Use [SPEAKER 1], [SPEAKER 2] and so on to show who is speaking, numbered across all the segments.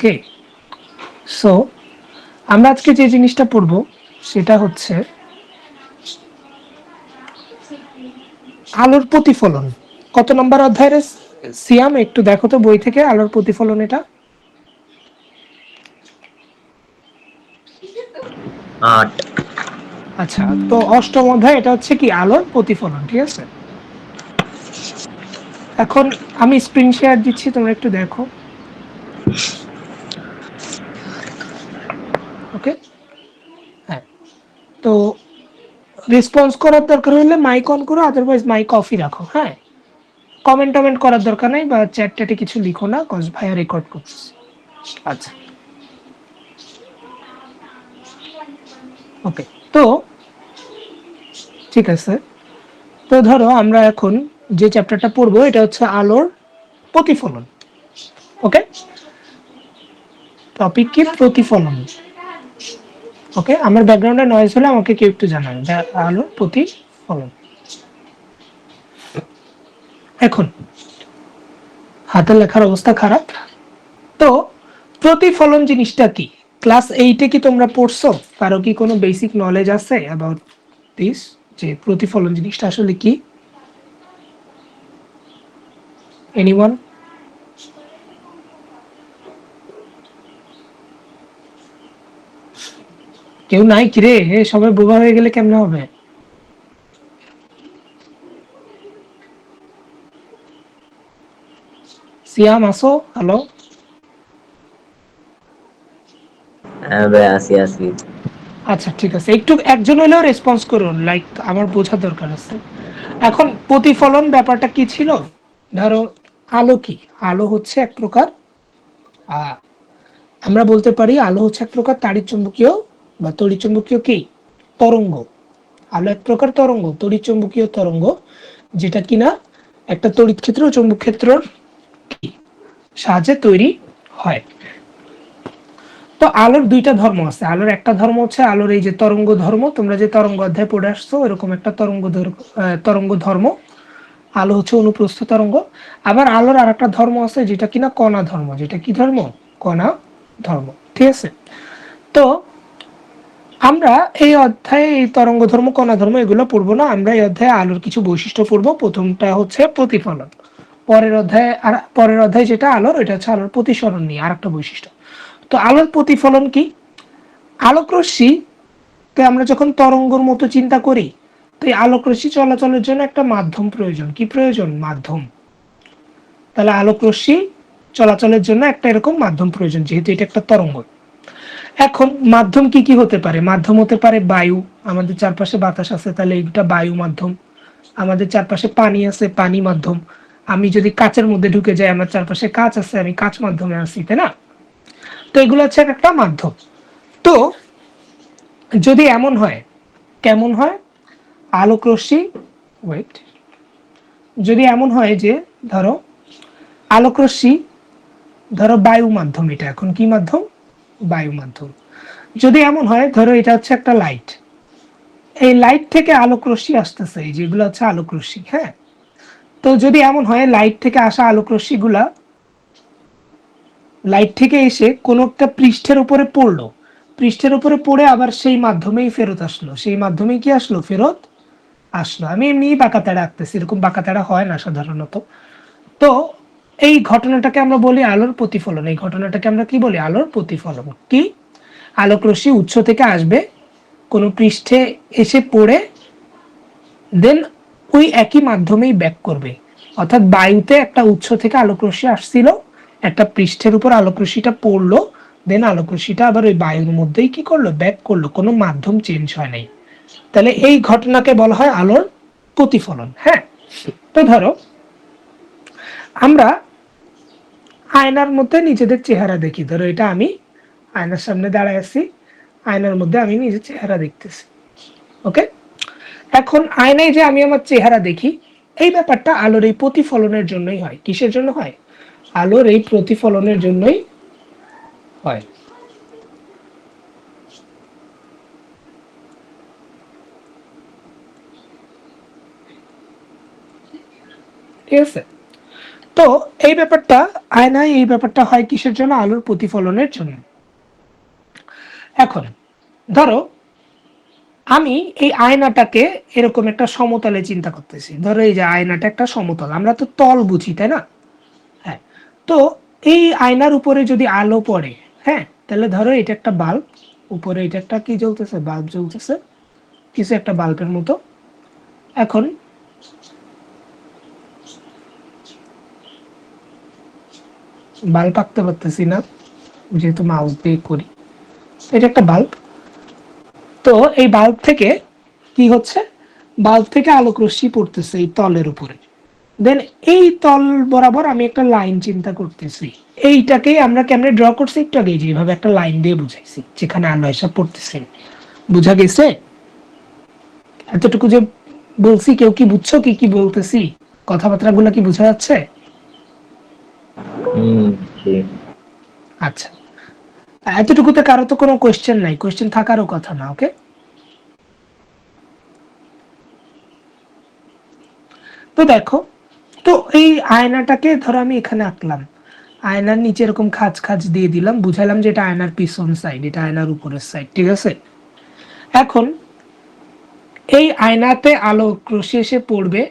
[SPEAKER 1] ওকে, so আমরা আজকে যে জিনিসটা পড়বো সেটা হচ্ছে আলোর প্রতিফলন। কত নম্বর অধ্যায়ের সিয়াম একটু দেখো তো বই থেকে আলোর প্রতিফলন এটা।
[SPEAKER 2] 8।
[SPEAKER 1] আচ্ছা, তো অষ্টম অধ্যায়, এটা হচ্ছে কি আলোর প্রতিফলন, ঠিক আছে। এখন আমি স্ক্রিন শেয়ার দিচ্ছি, তোমরা একটু দেখো। ওকে, হ্যাঁ, তো রেসপন্স করার দরকার হলে মাইক অন করো, আদারওয়াইজ মাইক অফই রাখো। হ্যাঁ, কমেন্ট টমেন্ট করার দরকার নাই, বা চ্যাট ট্যাটে কিছু লিখো না, কজ ভাইয়া রেকর্ড করছে। আচ্ছা, ওকে, তো ঠিক আছে। তো ধরো আমরা এখন যে চ্যাপ্টারটা পড়বো এটা হচ্ছে আলোর প্রতিফলন। ওকে, টপিক কি? প্রতিফলন। ওকে, আমার ব্যাকগ্রাউন্ডে নয়েজ হলে আমাকে কেউ একটু জানান। আলোর প্রতিফলন। এখন হাতের লেখার অবস্থা খারাপ, তো প্রতিফলন জিনিসটা কি? ক্লাস 8-এ কি তোমরা পড়ছো? কারো কি কোনো বেসিক নলেজ আছে অ্যাবাউট দিস, যে প্রতিফলন জিনিসটা আসলে কি? এনিওয়ান? কেউ নাই কিরে? সবাই বোবা হয়ে গেলে কেমনে হবে? সিয়াম আসো, হ্যালো।
[SPEAKER 2] হ্যাঁ ভাই, আসি আসি।
[SPEAKER 1] আচ্ছা ঠিক আছে, একটু একজন হলেও রেসপন্স করুন, লাইক আমার বোঝার দরকার আছে। এখন প্রতিফলন ব্যাপারটা কি ছিল? ধরো আলো কি? আলো হচ্ছে এক প্রকার, আমরা বলতে পারি আলো হচ্ছে এক প্রকার তাড়িৎচুম্বকীয় বা তড়িৎচুম্বকীয় কি তরঙ্গ। আলো এক প্রকার তরঙ্গ, তড়িৎচুম্বকীয় তরঙ্গ, যেটা কিনা একটা তড়িৎ ক্ষেত্র ও চৌম্বক ক্ষেত্রের সাহায্যে তৈরি হয়। তো আলোর দুইটা ধর্ম আছে। আলোর একটা ধর্ম হচ্ছে আলোর এই যে তরঙ্গ ধর্ম, তোমরা যে তরঙ্গ অধ্যায় পড়ে আসছো এরকম একটা তরঙ্গ ধর্ম। আলো হচ্ছে অনুপ্রস্থ তরঙ্গ। আবার আলোর আর একটা ধর্ম আছে যেটা কিনা কণা ধর্ম। যেটা কি ধর্ম? কণা ধর্ম, ঠিক আছে। তো আমরা এই অধ্যায়ে এই তরঙ্গ ধর্ম, কণা ধর্ম এগুলো পড়বো না। আমরা এই অধ্যায়ে আলোর কিছু বৈশিষ্ট্য পড়বো। প্রথমটা হচ্ছে প্রতিফলন। পরের অধ্যায় যেটা আলোর, এটা হচ্ছে আলোর প্রতিসরণ নিয়ে আর একটা বৈশিষ্ট্য। তো আলোর প্রতিফলন কি? আলোক রশ্মিকে আমরা যখন তরঙ্গর মতো চিন্তা করি, তো এই আলোক রশ্মি চলাচলের জন্য একটা মাধ্যম প্রয়োজন। কি প্রয়োজন? মাধ্যম। তাহলে আলোক রশ্মি চলাচলের জন্য একটা এরকম মাধ্যম প্রয়োজন, যেহেতু এটা একটা তরঙ্গ। এখন মাধ্যম কি কি হতে পারে? মাধ্যম হতে পারে বায়ু, আমাদের চারপাশে বাতাস আছে তাহলে এটা বায়ু মাধ্যম। আমাদের চারপাশে পানি আছে, পানি মাধ্যম। আমি যদি কাচের মধ্যে ঢুকে যাই, আমার চারপাশে কাচ আছে, আমি কাচ মাধ্যমে আছি, তাই না? তো এগুলো হচ্ছে একটা মাধ্যম। তো যদি এমন হয়, কেমন হয়? আলোক রশ্মি, ওয়েট, যদি এমন হয় যে ধরো আলোক রশ্মি, ধরো বায়ু মাধ্যম, এটা এখন কি মাধ্যম? বায়ু মাধ্যম। যদি এমন হয় ধরো এটা হচ্ছে একটা লাইট, এই লাইট থেকে আলোক রশ্মি আসতেছে, এই যেগুলো হচ্ছে আলোক রশ্মি, হ্যাঁ। তো যদি এমন হয় লাইট থেকে আসা আলোক রশ্মিগুলা লাইট থেকে এসে কোনো একটা পৃষ্ঠের উপরে পড়লো, পৃষ্ঠের উপরে পড়ে আবার সেই মাধ্যমেই ফেরত আসলো, সেই মাধ্যমেই কি আসলো? ফেরত আসলো। আমি এমনি বাঁকা তেড়া আঁকতেছি, এরকম বাঁকা তেড়া হয় না সাধারণত। তো এই ঘটনাটাকে আমরা বলি আলোর প্রতিফলন। এই ঘটনাটাকে আমরা কি বলি? আলোর প্রতিফলন। কি? আলোক রশ্মি উৎস থেকে আসবে, কোনো পৃষ্ঠে এসে পড়ে, দেন ওই একই মাধ্যমেই ব্যাক করবে। অর্থাৎ বায়ুতে একটা উৎস থেকে আলোক রশ্মি আসছিল, একটা পৃষ্ঠের উপর আলোক রশ্মিটা পড়লো, দেন আলোক রশ্মিটা আবার ওই বায়ুর মধ্যেই কি করলো? ব্যাক করলো, কোনো মাধ্যম চেঞ্জ হয় নাই। তাহলে এই ঘটনাকে বলা হয় আলোর প্রতিফলন। হ্যাঁ, তো ধরো আমরা আয়নার মধ্যে নিজেদের চেহারা দেখি। ধরো এটা আমি আয়নার সামনে দাঁড়ায় আছি, আয়নার মধ্যে আমি নিজের চেহারা দেখতেছি। ওকে, এখন আয়নায় যে আমি আমার চেহারা দেখি, এই ব্যাপারটা আলোর এই প্রতিফলনের জন্যই হয়। কিসের জন্য হয়? আলোর এই প্রতিফলনের জন্যই হয়। ঠিক আছে, তো এই ব্যাপারটা আয়নায় এই ব্যাপারটা হয় কিসের জন্য? আলোর প্রতিফলনের জন্য। এখন ধরো আমি এই আয়নাটাকে এরকম একটা সমতলে চিন্তা করতেছি, ধরো এই যে আয়নাটা একটা সমতল, আমরা তো তল বুঝি তাই না? হ্যাঁ, তো এই আয়নার উপরে যদি আলো পড়ে, হ্যাঁ, তাহলে ধরো এটা একটা বাল্ব, উপরে এটা একটা কি জ্বলতেছে, বাল্ব জ্বলতেছে, কিছু একটা বাল্বের মতো। এখন বাল্ব আঁকতে পারতেছি না যেহেতু মাউস দিয়ে করি, এটা একটা বাল্ব। তো এই বাল্ব থেকে কি হচ্ছে, বাল্ব থেকে আলোক রশ্মি পড়তেছে এই তলের উপরে। দেন এই তল বরাবর আমি একটা লাইন চিন্তা করতেছি, এইটাকেই আমরা কেমনে ড্র করছি একটু আগে, যেভাবে একটা লাইন দিয়ে বুঝাইছি যেখানে আলো এসে পড়তেছে। বুঝা গেছে? এতটুকু যে বলছি, কেউ কি বুঝছো কি কি বলতেছি? কথাবার্তা গুলো কি বোঝা যাচ্ছে?
[SPEAKER 2] জি।
[SPEAKER 1] আচ্ছা, এতটুকুতে কারো তো কোনো কোয়েশ্চেন নাই, কোয়েশ্চেন থাকারও কথা না। ওকে, তো দেখো, তো এই আয়নাটাকে ধরো আমি এখানে আঁকলাম, আয়নার নিচে এরকম খাঁজ খাঁজ দিয়ে দিলাম, বুঝালাম যে এটা আয়নার পিছন সাইড, এটা আয়নার উপরের সাইড, ঠিক আছে? এখন এই আয়নাতে আলোক রশ্মি এসে পড়বে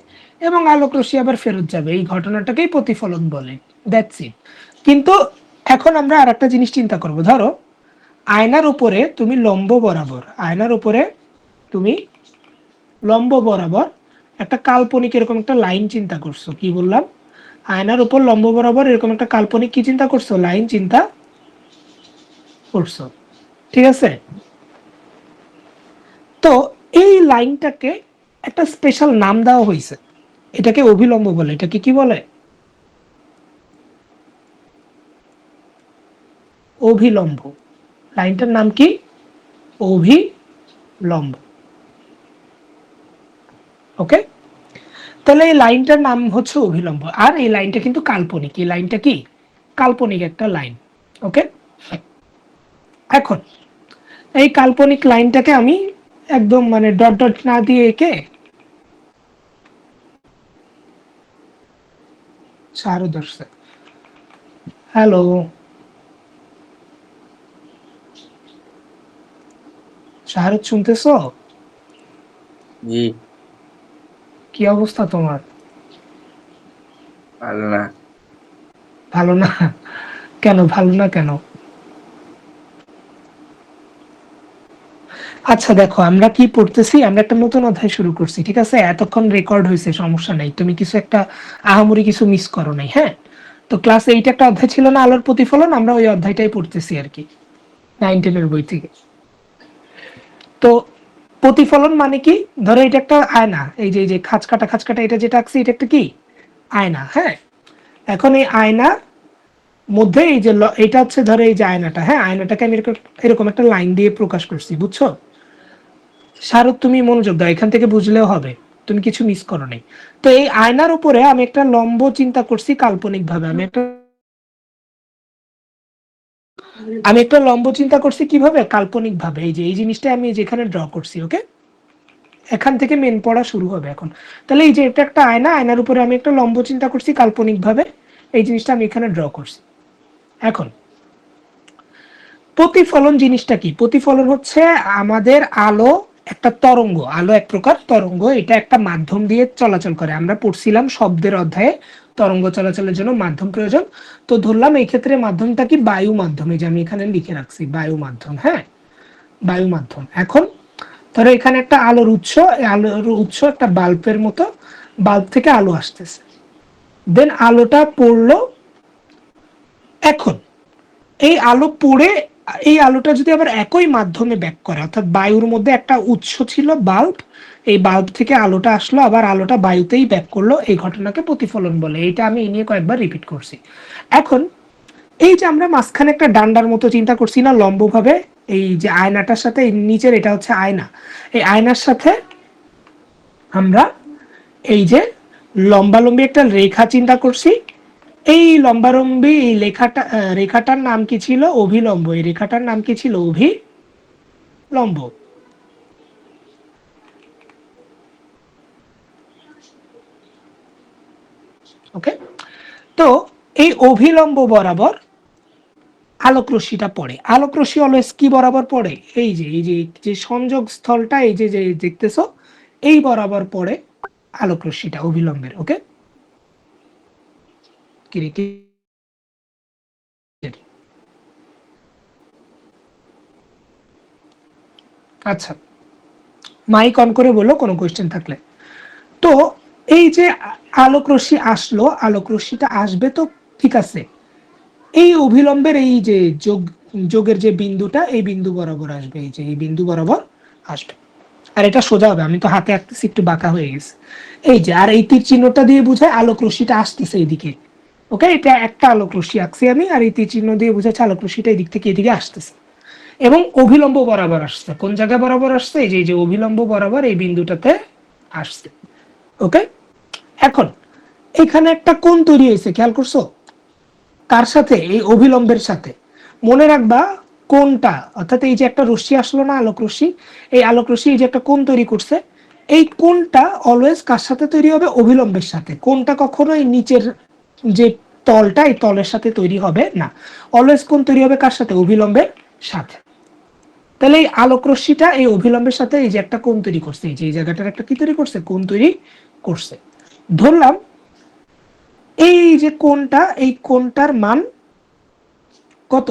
[SPEAKER 1] এবং আলোক রশ্মি আবার ফেরত যাবে, এই ঘটনাটাকেই প্রতিফলন বলে। That's it. কিন্তু এখন আমরা আর একটা জিনিস চিন্তা করব, ধরো আয়নার উপরে তুমি লম্ব বরাবর, আয়নার উপরে তুমি লম্ব বরাবর একটা কাল্পনিক এরকম একটা লাইন চিন্তা করছো, কি বললাম? আয়নার উপর লম্ব বরাবর এরকম একটা কাল্পনিক কি চিন্তা করছো, লাইন চিন্তা করছো, ঠিক আছে? তো এই লাইনটাকে একটা স্পেশাল নাম দেওয়া হয়েছে, এটাকে অভিলম্ব বলে। এটাকে কি বলে? অভিলম্ব। লাইনটার নাম কি? অভিলম্ব। ওকে, তাহলে এই লাইনটার নাম হচ্ছে অভিলম্ব, আর এই লাইনটা কিন্তু কাল্পনিক। এই লাইনটা কি? কাল্পনিক একটা লাইন। ওকে, এখন এই কাল্পনিক লাইনটাকে আমি একদম মানে ডট ডট না দিয়ে এঁকে, সারও ধরছে, হ্যালো শাহরুখ, শুনতেছো?
[SPEAKER 3] জি।
[SPEAKER 1] কি অবস্থা তোমার?
[SPEAKER 3] ভালো না।
[SPEAKER 1] ভালো না? কেন ভালো না কেন? আচ্ছা দেখো, আমরা কি পড়তেছি, আমরা একটা নতুন অধ্যায় শুরু করছি, ঠিক আছে? এতক্ষণ রেকর্ড হয়েছে, সমস্যা নাই, তুমি কিছু একটা আহামরি কিছু মিস করো নাই, হ্যাঁ? তো ক্লাস 8 একটা অধ্যায় ছিল না, আলোর প্রতিফলন, আমরা ওই অধ্যায়টাই পড়তেছি আর কি, 9-10 এর বই থেকে। তো প্রতিফলন মানে কি? ধরো এটা একটা আয়না, এই যে খাঁজ কাটা খাঁজ কাটা এটা যেটা আঁকছি, এটা একটা কি আয়না, হ্যাঁ? এখন এই আয়না মধ্যে এই যে এটা হচ্ছে ধরো এই যে আয়নাটা, হ্যাঁ, আয়নাটাকে আমি এরকম একটা লাইন দিয়ে প্রকাশ করছি, বুঝছো? শাহরুখ, তুমি মনোযোগ দাও, এখান থেকে বুঝলেও হবে, তুমি কিছু মিস করো নাই। তো এই আয়নার উপরে আমি একটা লম্ব চিন্তা করছি কাল্পনিক ভাবে, আমি একটা লম্ব চিন্তা করছি কিভাবে, কাল্পনিক ভাবে। এই যে এই জিনিসটা আমি যেখানে ড্র করছি, ওকে, এখান থেকে মেন পড়া শুরু হবে এখন। তাহলে এই যে এটা একটা আয়না, আয়নার উপরে আমি একটা লম্ব চিন্তা করছি কাল্পনিক ভাবে, এই জিনিসটা আমি এখানে ড্র করছি। এখন প্রতিফলন জিনিসটা কি? প্রতিফলন হচ্ছে আমাদের আলো একটা তরঙ্গ, আলো এক প্রকার তরঙ্গ, এটা একটা মাধ্যম দিয়ে চলাচল করে। আমরা পড়ছিলাম শব্দের অধ্যায়ে তরঙ্গ চলাচলের জন্য মাধ্যম প্রয়োজন। তো ধরলাম এই ক্ষেত্রে মাধ্যমটা কি? বায়ু মাধ্যম, এই যে আমি এখানে লিখে রাখছি বায়ু মাধ্যম, হ্যাঁ, বায়ু মাধ্যম। এখন ধরো এখানে একটা আলোর উৎস, এই আলোর উৎস একটা বাল্বের মতো, বাল্ব থেকে আলো আসতেছে, দেন আলোটা পড়লো। এখন এই আলো পড়ে, এই আলোটা যদি আবার একই মাধ্যমে ব্যাক করে, অর্থাৎ বায়ুর মধ্যে একটা উৎস ছিল বাল্ব, এই বাল্ব থেকে আলোটা আসলো, আবার আলোটা বায়ুতেই ব্যাক করলো, এই ঘটনাকে প্রতিফলন বলে। এইটা আমি এই নিয়ে কয়েকবার রিপিট করছি। এখন এই যে আমরা মাঝখানে একটা ডান্ডার মতো চিন্তা করছি না লম্বভাবে, এই যে আয়নাটার সাথে নিচের এটা হচ্ছে আয়না, এই আয়নার সাথে আমরা এই যে লম্বালম্বি একটা রেখা চিন্তা করছি, এই লম্বালম্বি এই রেখাটার নাম কি ছিল? অভিলম্ব। এই রেখাটার নাম কি ছিল? অভিলম্ব। ওকে, তো এই অভিলম্ব বরাবর আলোক রশ্মিটা পড়ে। আলোক রশ্মি অলওয়েজ কি বরাবর পড়ে, এই যে যে সংযোগ স্থলটা এই যে যে দেখতেছো এই বরাবর পড়ে আলোক রশ্মিটা অভিলম্বের। ওকে, আচ্ছা মাইক অন করে বলো কোনো কোয়েশ্চেন থাকলে। তো এই যে আলোক রশ্মি আসলো, আলোক রশ্মিটা আসবে তো ঠিক আছে, এই অভিলম্বের এই যে যোগের যে বিন্দুটা এই বিন্দু বরাবর আসবে, এই যে এই বিন্দু বরাবর আসবে। আর এটা সোজা হবে, আমি তো হাতে আঁকতেছি একটু বাঁকা হয়ে গেছে। এই যে আর এই তীর চিহ্নটা দিয়ে বোঝায় আলোক রশ্মিটা আসতেছে এইদিকে। ওকে, এটা একটা আলোক রশ্মি আঁকছি আমি, আর এই তীর চিহ্ন দিয়ে বোঝাচ্ছে আলোক রশ্মিটা এদিক থেকে এদিকে আসতেছে এবং অভিলম্ব বরাবর আসছে। কোন জায়গা বরাবর আসছে, এই যে অভিলম্ব বরাবর এই বিন্দুটাতে আসছে। ওকে, এখন এখানে একটা কোণ তৈরি হয়েছে, খেয়াল করছো? কার সাথে? এই অভিলম্বের সাথে। মনে রাখবা কোণটা, অর্থাৎ এই যে একটা রশ্মি আসলো না আলোক রশ্মি, এই আলোক রশ্মি এই যে একটা কোণ তৈরি করছে, এই কোণটা অলওয়েজ কার সাথে তৈরি হবে? অভিলম্বের সাথে। কোণটা কখনোই নিচের যে তলটা এই তলের সাথে তৈরি হবে না, অলওয়েজ কোণ তৈরি হবে কার সাথে? অভিলম্বের সাথে। তাহলে এই আলোক রশ্মিটা এই অভিলম্বের সাথে এই যে একটা কোণ তৈরি করছে, এই যে এই জায়গাটার একটা কি তৈরি করছে? কোণ তৈরি করছে। ধরলাম এই যে কোণটা, এই কোণটার মান কত?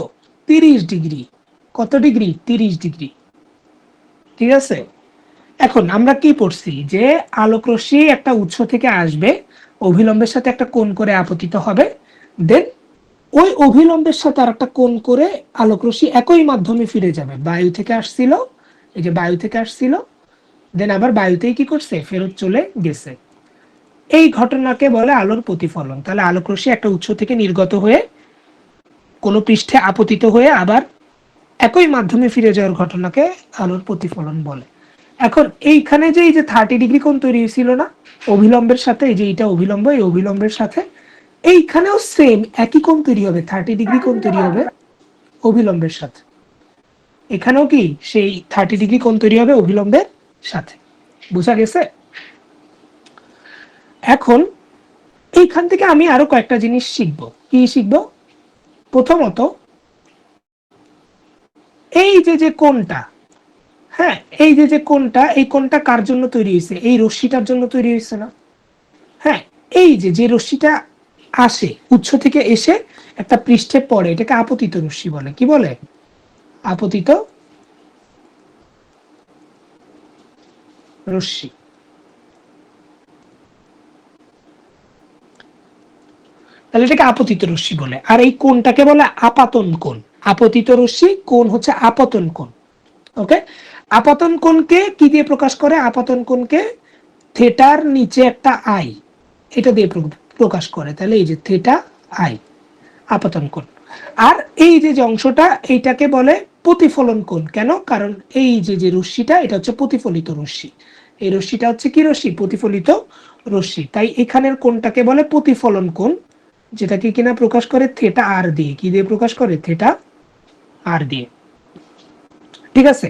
[SPEAKER 1] 30 ডিগ্রি। কত ডিগ্রি? 30 ডিগ্রি। ঠিক আছে, এখন আমরা কি পড়ছি যে আলোক রশ্মি একটা উৎস থেকে আসবে, অভিলম্বের সাথে একটা কোণ করে আপতিত হবে, দেন ওই অভিলম্বের সাথে আর একটা কোণ করে আলোক রশ্মি একই মাধ্যমে ফিরে যাবে। বায়ু থেকে আসছিল, এই যে বায়ু থেকে আসছিল, দেন আবার বায়ুতেই কি করছে? ফেরত চলে গেছে। এই ঘটনাকে বলে আলোর প্রতিফলন। তাহলে আলোক রশ্মি একটা উৎস থেকে নির্গত হয়ে কোনো পৃষ্ঠে আপতিত হয়ে আবার একই মাধ্যমে ফিরে যাওয়ার ঘটনাকে আলোর প্রতিফলন বলে। এখন এইখানে যে এই যে 30 ডিগ্রি কোণ তৈরি হয়েছিল না অভিলম্বের সাথে, এই যে এটা অভিলম্ব, এই অভিলম্বের সাথে এইখানেও সেম একই কোণ তৈরি হবে, 30 ডিগ্রি কোণ তৈরি হবে অভিলম্বের সাথে। এখানেও কি সেই 30 ডিগ্রি কোণ তৈরি হবে অভিলম্বের সাথে। বোঝা গেছে? এখন এইখান থেকে আমি আরো কয়েকটা জিনিস শিখবো। কি শিখবো? প্রথমত এই যে কোণটা, হ্যাঁ এই যে কোণটা, এই কোণটা কার জন্য তৈরি হয়েছে? এই রশ্মিটার জন্য তৈরি হয়েছে না? হ্যাঁ, এই যে রশ্মিটা আসে উৎস থেকে এসে একটা পৃষ্ঠে পড়ে, এটাকে আপতিত রশ্মি বলে। কি বলে? আপতিত রশ্মি। তাহলে এটাকে আপতিত রশ্মি বলে। আর এই কোণটাকে বলে আপাতন কোণ। আপতিত রশ্মি, কোণ হচ্ছে আপতন কোণ। ওকে, আপতন কোণকে কি দিয়ে প্রকাশ করে? আপতন কোণকে থিটার নিচে একটা আই, এটা দিয়ে প্রকাশ করে। তাহলে এই যে থিটা আই, আপতন কোণ। আর এই যে অংশটা, এইটাকে বলে প্রতিফলন কোণ। কেন? কারণ এই যে রশ্মিটা, এটা হচ্ছে প্রতিফলিত রশ্মি। এই রশ্মিটা হচ্ছে কি রশ্মি? প্রতিফলিত রশ্মি। তাই এখানের কোণটাকে বলে প্রতিফলন কোণ, যেটাকে কিনা প্রকাশ করে থিটা আর দিয়ে। কি দিয়ে প্রকাশ করে? থিটা আর দিয়ে। ঠিক আছে,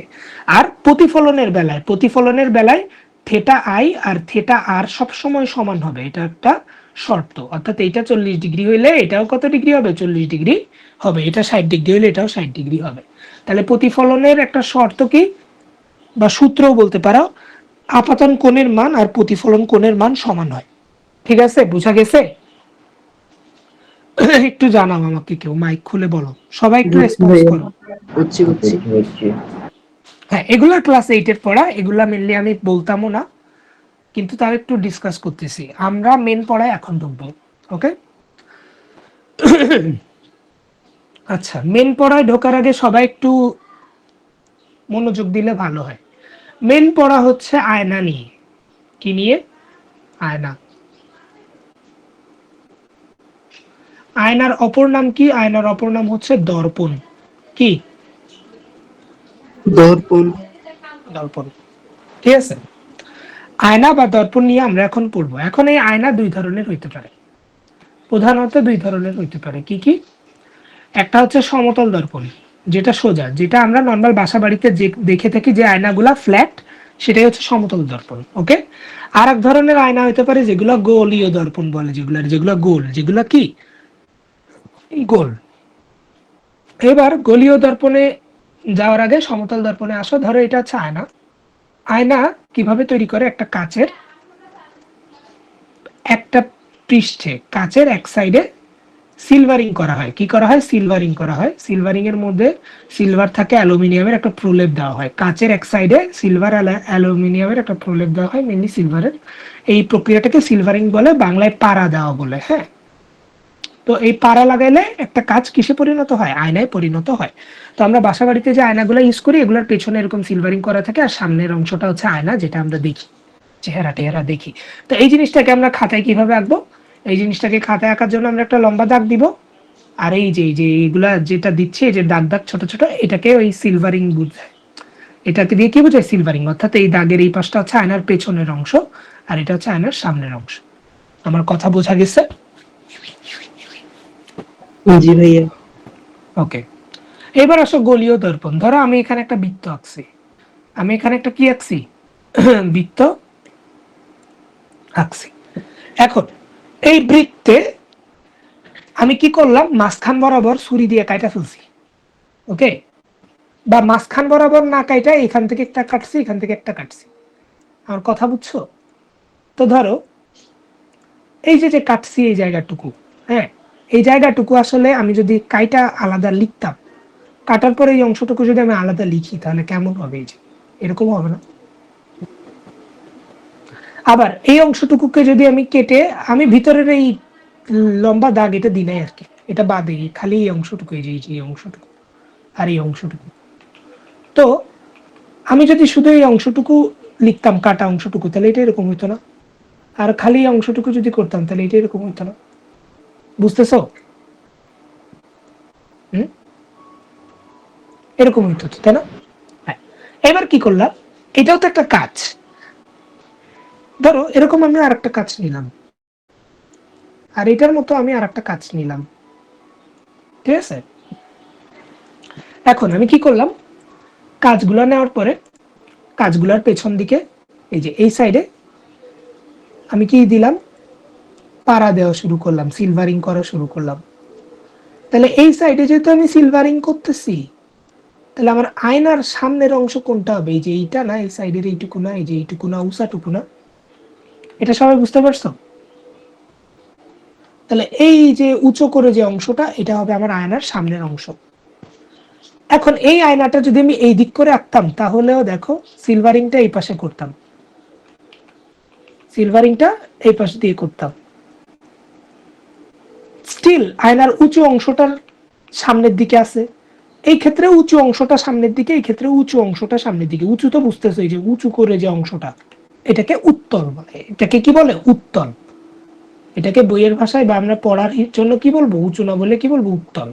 [SPEAKER 1] আর প্রতিফলনের বেলায় থিটা আই আর থিটা আর সব সময় সমান হবে, এটা একটা শর্ত। অর্থাৎ এইটা 40 ডিগ্রি হইলে এটাও কত ডিগ্রি হবে? 40 ডিগ্রি হবে। এটা 60 ডিগ্রি হইলে এটাও 60 ডিগ্রি হবে। তাহলে প্রতিফলনের একটা শর্ত কি, বা সূত্রও বলতে পারো, আপতন কোণের মান আর প্রতিফলন কোণের মান সমান হয়। ঠিক আছে, বোঝা গেছে? একটু জানাও আমাকে, কেউ মাইক খুলে বলো, সবাই একটু রেসপন্স করো।
[SPEAKER 3] বুঝছি বুঝছি।
[SPEAKER 1] হ্যাঁ, এগুলা ক্লাস 8 এর পড়া, এগুলা মেনলি আমি বলতামও না, কিন্তু তাও একটু ডিসকাস করতেছি। আমরা মেন পড়ায় এখন ঢুকবো। ওকে, আচ্ছা, মেন পড়ায় ঢোকার আগে সবাই একটু মনোযোগ দিলে ভালো হয়। মেন পড়া হচ্ছে আয়না নিয়ে। কি নিয়ে? আয়না। আয়নার অপর নাম কি? আয়নার অপর নাম হচ্ছে দর্পণ। কি?
[SPEAKER 3] দর্পণ।
[SPEAKER 1] দর্পণ। ঠিক আছে, আয়না বা দর্পণ নিয়ে আমরা এখন পড়বো। এখন এই আয়না দুই ধরনের হইতে পারে, প্রধানত দুই ধরনের হইতে পারে। কি কি? একটা হচ্ছে সমতল দর্পণ, যেটা সোজা, যেটা আমরা নর্মাল বাসা বাড়িতে যে দেখে থাকি যে আয়নাগুলা ফ্ল্যাট, সেটাই হচ্ছে সমতল দর্পণ। ওকে, আর এক ধরনের আয়না হইতে পারে যেগুলো গোলীয় দর্পণ বলে, যেগুলো গোল, যেগুলো কি এই গোল। এবার গোলীয় দর্পণে যাওয়ার আগে সমতল দর্পণে আসো। ধরো এটা হচ্ছে আয়না। আয়না কিভাবে তৈরি করে? একটা কাচের একটা পৃষ্ঠে, কাচের এক সাইডে সিলভারিং করা হয়। কি করা হয়? সিলভারিং করা হয়। সিলভারিং এর মধ্যে সিলভার থাকে, অ্যালুমিনিয়ামের একটা প্রলেপ দেওয়া হয়। কাচের এক সাইডে সিলভার অ্যালুমিনিয়ামের একটা প্রলেপ দেওয়া হয়, মেনলি সিলভারের। এই প্রক্রিয়াটাকে সিলভারিং বলে, বাংলায় পাড়া দেওয়া বলে। হ্যাঁ, তো এই পাড়া লাগাইলে একটা কাচ কিসে পরিণত হয়? আয়নায় পরিণত হয়। তো আমরা বাসা বাড়িতে যে আয়নাগুলো ইউজ করি, এগুলোর পেছনে এরকম সিলভারিং করা থাকে, আর সামনের অংশটা হচ্ছে আয়না, যেটা আমরা দেখি, চেহারা টেহারা দেখি। তো এই জিনিসটাকে আমরা খাতায় কিভাবে আঁকবো? এই জিনিসটাকে খাতায় আঁকার জন্য আমরা একটা লম্বা দাগ দিব। আর এই যে এগুলা যেটা দিচ্ছে, এই যে দাগ দাগ ছোট ছোট, এটাকে ওই সিলভারিং বুঝায়। এটাকে দিয়ে কি বোঝায়? সিলভারিং। অর্থাৎ এই দাগের এই পাশটা হচ্ছে আয়নার পেছনের অংশ, আর এটা হচ্ছে আয়নার সামনের অংশ। আমার কথা বোঝা গেছে?
[SPEAKER 4] জি ভাইয়া।
[SPEAKER 1] ওকে, এবার আসো গোলীয় দর্পণ। ধরো আমি এখানে একটা বৃত্ত আঁকছি। আমি এখানে একটা কি আঁকছি? বৃত্ত আঁকছি। এখন এই বৃত্তে আমি কি করলাম? মাঝখান বরাবর ছুরি দিয়ে কাটা ফেলছি। ওকে, বা মাঝখান বরাবর না কাটা এখান থেকে একটা কাটছি, এখান থেকে একটা কাটছি। আমার কথা বুঝছো? তো ধরো এই যে যে কাটছি এই জায়গাটুকু, হ্যাঁ, এই জায়গাটুকু আসলে আমি যদি কাইটা আলাদা লিখতাম, কাটার পরে এই অংশটুকু যদি আমি আলাদা লিখি, তাহলে কেমন হবে? এই যে এরকম হবে না? আবার এই অংশটুকুকে যদি আমি কেটে, আমি ভিতরের এই লম্বা দাগ এটা দিই নাই আর কি, এটা বাদে খালি এই অংশটুকু, এই যে এই অংশটুকু আর এই অংশটুকু। তো আমি যদি শুধু এই অংশটুকু লিখতাম, কাটা অংশটুকু, তাহলে এটা এরকম হইতো না। আর খালি এই অংশটুকু যদি করতাম, তাহলে এটা এরকম হইতো না। বুঝতেছো? এরকম হইতো, তাই না? হ্যাঁ। এবার কি করলাম? এটাও তো একটা কাজ। ধরো এরকম আমি আর একটা কাজ নিলাম, আর এটার মতো আমি আর একটা কাজ নিলাম, ঠিক আছে? এখন আমি কি করলাম? কাজগুলো নেওয়ার পরে কাজগুলোর পেছন দিকে এই যে এই সাইডে আমি কি দিলাম? পাড়া দেওয়া শুরু করলাম, সিলভারিং করা শুরু করলাম। তাহলে এই সাইডে যেহেতু আমি সিলভারিং করতেছি, তাহলে আমার আয়নার সামনের অংশ কোনটা হবে? এই যে এইটা না, এই সাইডের এইটুকু না, এই যে এইটুকু না, উঁচাটুকু না? এটা সবাই বুঝতে পারছো? তাহলে এই যে উঁচু করে যে অংশটা, এটা হবে আমার আয়নার সামনের অংশ। এখন এই আয়নাটা যদি আমি এই দিক করে আঁকতাম, তাহলেও দেখো সিলভারিংটা এই পাশে করতাম, সিলভারিংটা এই পাশে দিয়ে করতাম, স্টিল আয়নার উঁচু অংশটার সামনের দিকে আছে। এই ক্ষেত্রে উঁচু অংশটা সামনের দিকে, এই ক্ষেত্রে উঁচু অংশটা সামনের দিকে। উঁচু তো বুঝতেছো, এই যে উঁচু করে যে অংশটা, এটাকে উত্তল বলে। এটাকে কি বলে? উত্তল। এটাকে বইয়ের ভাষায় বা আমরা পড়ার জন্য কি বলবো? উঁচু না বলে কি বলবো? উত্তল।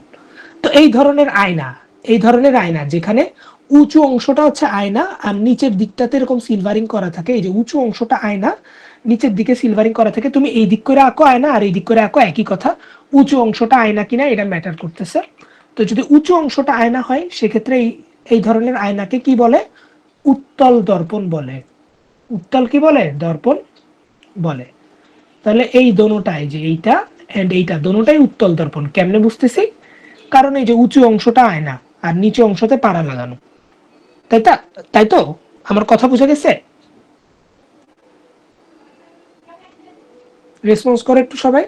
[SPEAKER 1] তো এই ধরনের আয়না, এই ধরনের আয়না যেখানে উঁচু অংশটা হচ্ছে আয়না আর নিচের দিকটাতে এরকম সিলভারিং করা থাকে, এই যে উঁচু অংশটা আয়না, নিচের দিকে সিলভারিং করা থাকে, তুমি এই দিক করে আঁকো আয়না আর এই দিক করে আঁকো, একই কথা। উঁচু অংশটা আয়না কিনা এটা ম্যাটার করতেছে। তো যদি উঁচু অংশটা আয়না হয়, সেক্ষেত্রে এই ধরনের আয়নাকে কি বলে? উত্তল দর্পণ বলে। উত্তল কি বলে? দর্পণ বলে। তাহলে এই দোনোটাই, যে এইটা এন্ড এইটা, দোনোটাই উত্তল দর্পণ। কেমনে বুঝতেছি? কারণ এই যে উঁচু অংশটা আয়না আর নিচু অংশতে পাড়া লাগানো, তাই তো? আমার কথা বুঝে গেছে? রেসপন্স করে একটু সবাই।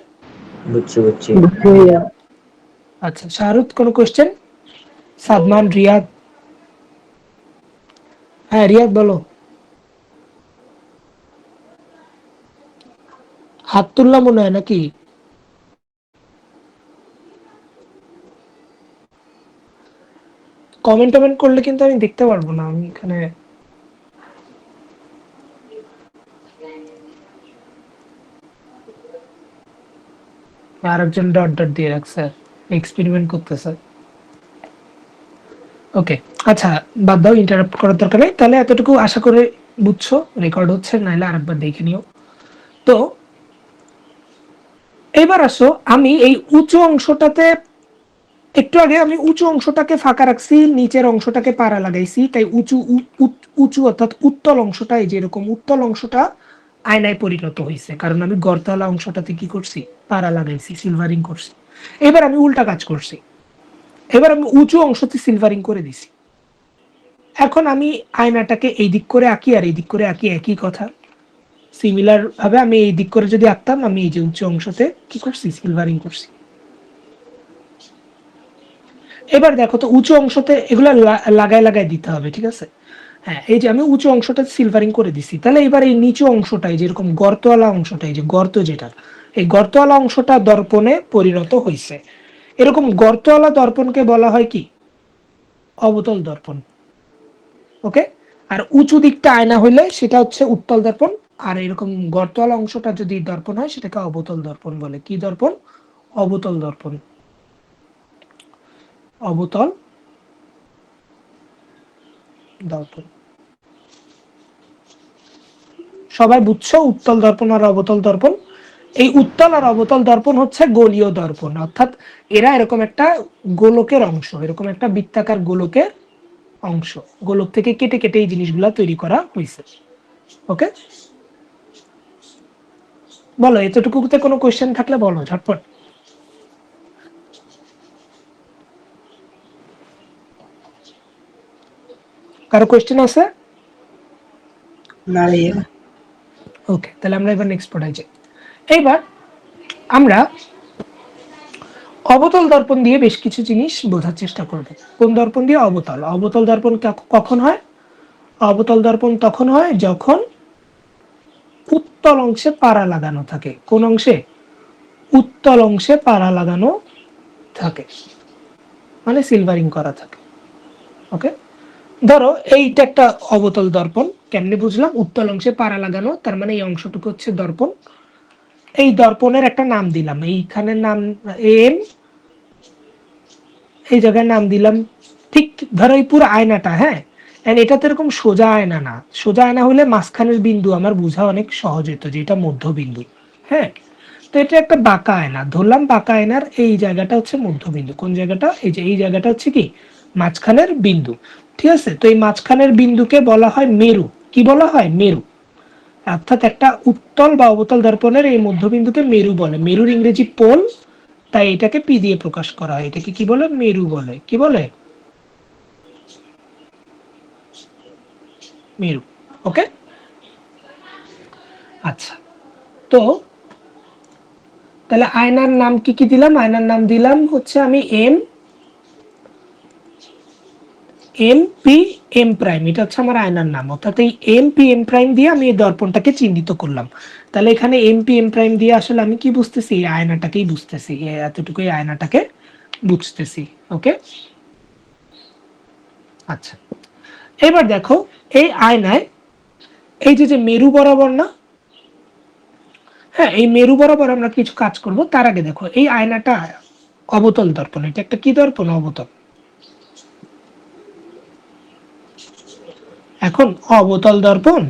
[SPEAKER 2] বুঝছি বুঝছি।
[SPEAKER 4] ভাইয়া।
[SPEAKER 1] আচ্ছা, শাহরুখ কোনো কোশ্চেন? সাদমান, রিয়াদ? হ্যাঁ রিয়াদ বলো। হাত তুললাম মনে হয় নাকি? কমেন্ট টমেন্ট করলে কিন্তু আমি দেখতে পারবো না, আমি এখানে আরেকজন ডট ডট দিয়ে রাখছে, এক্সপেরিমেন্ট করতেছে। ওকে, আচ্ছা বাদ দাও, ইন্টারাপ্ট করার দরকার নেই। তাহলে এতটুকু আশা করে বুঝছো, রেকর্ড হচ্ছে, নাইলে আরেকবার দেখে নিও। তো এবার আসো, আমি এই উঁচু অংশটাতে একটু আগে আমি উঁচু অংশটাকে ফাঁকা রাখছি, নিচের অংশটাকে পাড়া লাগাইছি, তাই উঁচু অর্থাৎ উত্তল অংশটা, এই যে এরকম উত্তল অংশটা আয়নায় পরিণত হয়েছে, কারণ আমি গর্তালা অংশটাতে কি করছি? পাড়া লাগাইছি, সিলভারিং করছি। এবার আমি উল্টা কাজ করছি, এবার আমি উঁচু অংশতে সিলভারিং করে দিছি। এখন আমি আয়নাটাকে এই দিক করে আঁকি আর এই দিক করে আঁকি, একই কথা। সিমিলার ভাবে আমি এই দিক করে যদি আঁকতাম, আমি এই যে উঁচু অংশতে কি করছি, সিলভারিং করছি। এবার দেখো তো উঁচু অংশতে এগুলো লাগায় লাগায় দিতে হবে, ঠিক আছে? হ্যাঁ, এই যে আমি উঁচু অংশটা সিলভারিং করে দিছি, তাহলে এবার এই নিচু অংশটাই যেরকম গর্তওয়ালা অংশটাই, যে গর্ত যেটা, এই গর্তওয়ালা অংশটা দর্পণে পরিণত হয়েছে। এরকম গর্তওয়ালা দর্পণকে বলা হয় কি, অবতল দর্পণ। ওকে, আর উঁচু দিকটা আয়না হইলে সেটা হচ্ছে উত্তল দর্পণ, আর এরকম গর্তওয়ালা অংশটা যদি দর্পণ হয় সেটাকে অবতল দর্পণ বলে। কি দর্পণ? অবতল দর্পণ। অবতল দর্পণ। সবাই বুঝছো উত্তল দর্পণ আর অবতল দর্পণ? এই উত্তল আর অবতল দর্পণ হচ্ছে গোলীয় দর্পণ, অর্থাৎ এরা এরকম একটা গোলকের অংশ, এরকম একটা বৃত্তাকার গোলকের অংশ। গোলক থেকে কেটে কেটে এই জিনিসগুলা তৈরি করা হয়েছে। ওকে, বলো এতটুকুতে কোনো কোয়েশ্চেন থাকলে বলো ঝটপট। কারো কোয়েশ্চেন আছে?
[SPEAKER 4] না ভাইয়া।
[SPEAKER 1] ওকে, তাহলে আমরা এবার নেক্সট পড়াই যাই। এইবার আমরা অবতল দর্পণ দিয়ে বেশ কিছু জিনিস বোঝার চেষ্টা করব। কোন দর্পণ দিয়ে? অবতল। অবতল দর্পণ কখন হয়? অবতল দর্পণ তখন হয় যখন উত্তল অংশে পাড়া লাগানো থাকে। কোন অংশে? উত্তল অংশে পাড়া লাগানো থাকে, মানে সিলভারিং করা থাকে। ওকে, ধরো এইটা একটা অবতল দর্পণ। কেমনে বুঝলাম? উত্তল অংশে পাড়া লাগানো, তার মানে এই অংশটুকু হচ্ছে দর্পণ। এই দর্পণের একটা নাম দিলাম, এইখানের নাম এম, এই জায়গায় নাম দিলাম। ঠিক ধরো এই পুরো আয়নাটা, হ্যাঁ, এটা তো এরকম সোজা আয়না না। সোজা আয়না হলে মাঝখানের বিন্দু আমার বোঝা অনেক সহজ হতো যে এটা মধ্যবিন্দু। হ্যাঁ, তো এটা একটা বাঁকা আয়না ধরলাম, বাঁকা আয়নার এই জায়গাটা হচ্ছে মধ্যবিন্দু। কোন জায়গাটা? এই যে এই জায়গাটা হচ্ছে কি, মাঝখানের বিন্দু। ঠিক আছে, তো এই মাঝখানের বিন্দুকে বলা হয় মেরু। কি বলা হয়? মেরু। অর্থাৎ একটা উত্তল বা অবতল দর্পণের এই মধ্যবিন্দুকে মেরু বলে। মেরুর ইংরেজি পোল, তাই এটাকে পি দিয়ে প্রকাশ করা হয়। এটাকে কি বলে? মেরু বলে। কি বলে? মেরু। ওকে, আচ্ছা। তো তাহলে আয়নার নাম কি কি দিলাম? আয়নার নাম দিলাম হচ্ছে আমি M, M P M prime, এটা হচ্ছে আমার আয়নার নাম। অর্থাৎ এই এম পি এম প্রাইম দিয়ে আমি এই দর্পণটাকে চিহ্নিত করলাম। তাহলে এখানে এম পি এম প্রাইম দিয়ে আসলে আমি কি বুঝতেছি? এই আয়নাটাকেই বুঝতেছি, এতটুকু এই আয়নাটাকে বুঝতেছি। ওকে, আচ্ছা। এবার দেখো এই আয়নায় এই যে যে মেরু বরাবর না, হ্যাঁ, এই মেরু বরাবর আমরা কিছু কাজ করব। তার আগে দেখো এই আয়নাটা অবতল দর্পণ। এটা একটা কি দর্পণ? অবতল। এখন অবতল দর্পণ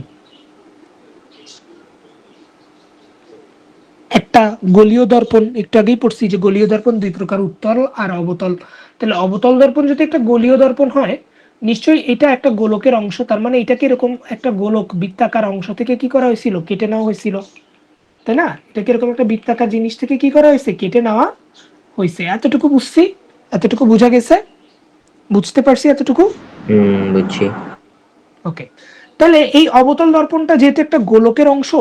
[SPEAKER 1] একটা গোলীয় দর্পণ। একটু আগেই পড়ছি যে গোলীয় দর্পণ দুই প্রকার, উত্তল আর অবতল। তাহলে অবতল দর্পণ যদি একটা গোলীয় দর্পণ হয়, নিশ্চয়ই এটা একটা গোলকের অংশ। তার মানে এটাকে এরকম একটা গোলক বৃত্তাকার অংশ থেকে কি করা হয়েছিল? কেটে নেওয়া হয়েছিল, তাই না? এটাকে এরকম একটা বৃত্তাকার জিনিস থেকে কি করা হয়েছে? কেটে নেওয়া হয়েছে। এতটুকু বুঝছি? এতটুকু বোঝা গেছে? বুঝতে পারছি এতটুকু?
[SPEAKER 2] বুঝছি।
[SPEAKER 1] ওকে, তাহলে এই অবতল দর্পণটা যেহেতু একটা গোলকের অংশ,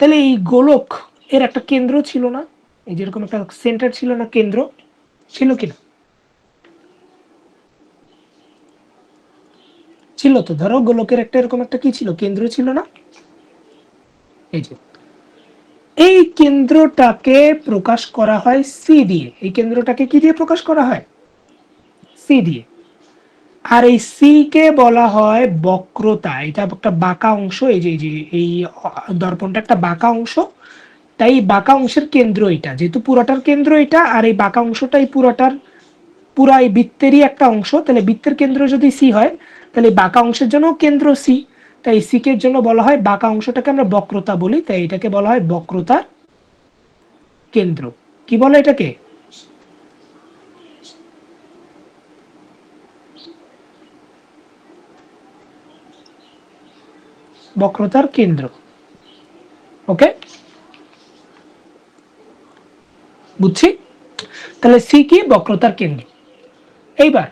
[SPEAKER 1] তাহলে এই গোলক এর একটা কেন্দ্র ছিল না? এই যেরকম একটা সেন্টার ছিল না, কেন্দ্র ছিল কিনা? ছিল তো। ধরো গোলকের একটা এরকম একটা কি ছিল? কেন্দ্র ছিল না? এই যে এই কেন্দ্রটাকে প্রকাশ করা হয় সি দিয়ে। এই কেন্দ্রটাকে কি দিয়ে প্রকাশ করা হয়? সি দিয়ে। আর এই সি কে বলা হয় বক্রতা। এটা একটা বাঁকা অংশ। এই যে এই দর্পণটা একটা বাঁকা অংশ, তাই বাঁকা অংশের কেন্দ্র এটা। যেহেতু পুরাটার কেন্দ্র এটা, আর এই বাঁকা অংশটাই পুরাটার, পুরা এই বৃত্তেরই একটা অংশ, তাহলে বৃত্তের কেন্দ্র যদি সি হয়, তাহলে বাঁকা অংশের জন্য কেন্দ্র সি। তাই সি কে জন্য বলা হয়, বাঁকা অংশটাকে আমরা বক্রতা বলি, তাই এটাকে বলা হয় বক্রতার কেন্দ্র। কি বলে এটাকে? বক্রতার কেন্দ্র। ওকে, বুঝছি। তাহলে সি কি? বক্রতার কেন্দ্র। এইবার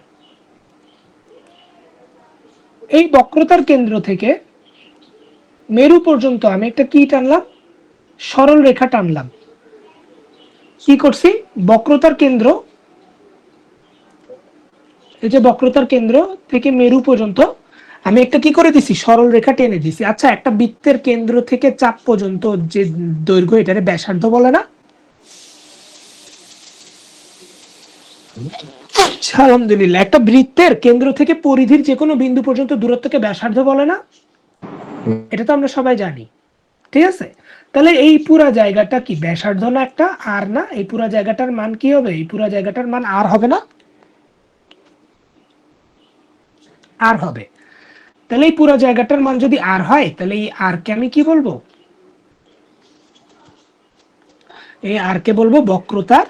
[SPEAKER 1] এই বক্রতার কেন্দ্র থেকে মেরু পর্যন্ত আমি একটা কি টানলাম? সরল রেখা টানলাম। কি করছি? বক্রতার কেন্দ্র, এই যে বক্রতার কেন্দ্র থেকে মেরু পর্যন্ত আমি একটা কি করে দিছি? সরল রেখা টেনে দিছি। আচ্ছা, একটা বৃত্তের কেন্দ্র থেকে চাপ পর্যন্ত যে দৈর্ঘ্য, এটারে ব্যাসার্ধ বলে না? আলহামদুলিল্লাহ। একটা বৃত্তের কেন্দ্র থেকে পরিধির যে কোনো বিন্দু পর্যন্ত দূরত্বকে ব্যাসার্ধ বলে না? এটা তো আমরা সবাই জানি, ঠিক আছে? তাহলে এই পুরা জায়গাটা কি ব্যাসার্ধ না একটা? আর না? এই পুরা জায়গাটার মান কি হবে? এই পুরা জায়গাটার মান আর হবে না? আর হবে। তাহলে এই পুরো জায়গাটার মান যদি আর হয়, তাহলে এই আর কে আমি কি বলবো? এই আর কে বলবো বক্রতার,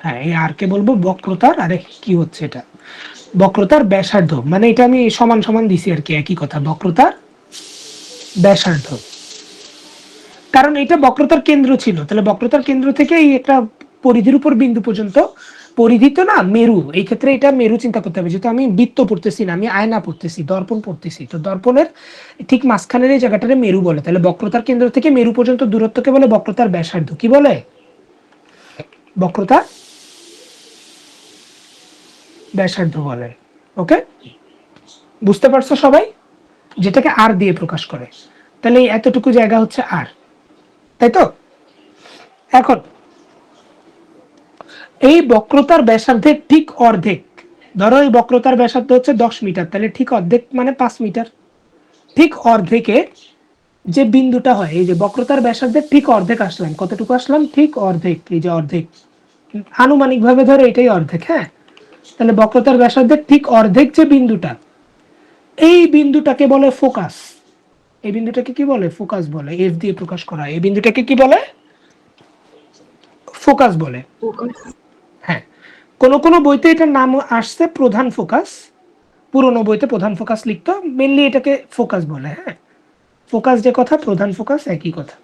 [SPEAKER 1] হ্যাঁ এই আর কে বলবো বক্রতার, আরে কি হচ্ছে এটা? বক্রতার ব্যাসার্ধ। মানে এটা আমি সমান সমান দিছি আর কি, একই কথা, বক্রতার ব্যাসার্ধ। কারণ এটা বক্রতার কেন্দ্র ছিল, তাহলে বক্রতার কেন্দ্র থেকে এই একটা পরিধির উপর বিন্দু পর্যন্ত, পরিধি তো না, মেরু, এই ক্ষেত্রে এটা মেরু চিন্তা করতে হবে। যেহেতু আমি বৃত্ত পড়তেছি না, আমি আয়না পড়তেছি, দর্পণ পড়তেছি, তো দর্পণের ঠিক মাঝখানের এই জায়গাটারে মেরু বলে। তাহলে বক্রতার কেন্দ্র থেকে মেরু পর্যন্ত দূরত্বকে বলে বক্রতার ব্যাসার্ধ। কি বলে? বক্রতার ব্যাসার্ধ বলে। ওকে, বুঝতে পারছো সবাই? যেটাকে আর দিয়ে প্রকাশ করে। তাহলে এই এতটুকু জায়গা হচ্ছে আর, তাই তো? এখন এই বক্রতার ব্যাসার্ধের ঠিক অর্ধেক, ধরো এই বক্রতার ব্যাসার্ধ হচ্ছে 10 মিটার, তাহলে ঠিক অর্ধেক মানে 5 মিটার। ঠিক অর্ধেকে যে বিন্দুটা হয়, এই যে বক্রতার ব্যাসার্ধের ঠিক অর্ধেক আসলাম, কতটুকু আসলাম? ঠিক অর্ধেক, এই যে অর্ধেক, আনুমানিক ভাবে ধরো এটাই অর্ধেক। হ্যাঁ, তাহলে বক্রতার ব্যাসার্ধের ঠিক অর্ধেক যে বিন্দুটা, এই বিন্দুটাকে বলে ফোকাস। এই বিন্দুটাকে কি বলে? ফোকাস বলে। এফ দিয়ে প্রকাশ করা এই বিন্দুটাকে কি বলে? ফোকাস বলে। হ্যাঁ, কোন কোন বইতে এটার নাম আসছে প্রধান ফোকাস, পুরোনো বইতে প্রধান ফোকাস লিখতো, মেনলি এটাকে ফোকাস বলে। হ্যাঁ, ফোকাস যে কথা, প্রধান ফোকাস একই কথা।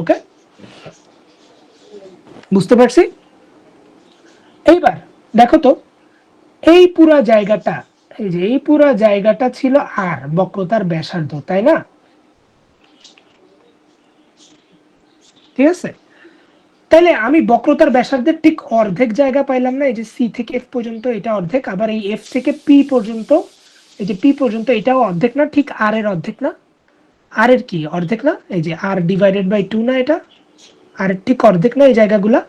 [SPEAKER 1] ওকে, বুঝতে পারছি? এইবার দেখো তো, এই পুরা জায়গাটা, এই যে এই পুরা জায়গাটা ছিল আর বক্রতার ব্যাসার্ধ, তাই না? ঠিক আছে, তাহলে আমি বক্রতার ব্যাসার্ধের ঠিক অর্ধেক জায়গা পাইলাম না? এই যে সি থেকে এফ পর্যন্ত এটা অর্ধেক, আবার এই এফ থেকে পি পর্যন্ত, এই যে পি পর্যন্ত এটাও অর্ধেক না? ঠিক আর এর অর্ধেক না? আর এর কি অর্ধেক না? এই যে আর ডিভাইডেড বাই 2 না? এটা আর এর ঠিক অর্ধেক না? এই জায়গাগুলা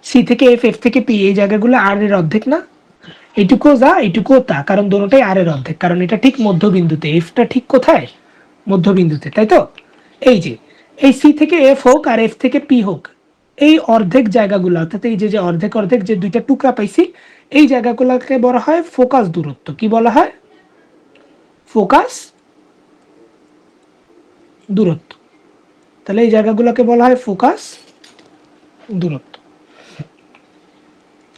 [SPEAKER 1] সি থেকে এফ, এফ থেকে পি, এই জায়গাগুলো আর এর অর্ধেক না? এইটুকু যা এইটুকুও তা, কারণ দুটোটাই আর এর অর্ধেক, কারণ এটা ঠিক মধ্যবিন্দুতে, এফটা ঠিক কোথায়? মধ্যবিন্দুতে, তাই তো? এই যে এই সি থেকে এফ হোক আর এফ থেকে পি হোক, এই অর্ধেক জায়গাগুলো, অর্থাৎ এই যে অর্ধেক অর্ধেক যে দুইটা টুকরা পাইছি, এই জায়গাগুলোকে বলা হয় ফোকাস দূরত্ব। কি বলা হয়? ফোকাস দূরত্ব। তাহলে এই জায়গাগুলোকে বলা হয় ফোকাস দূরত্ব।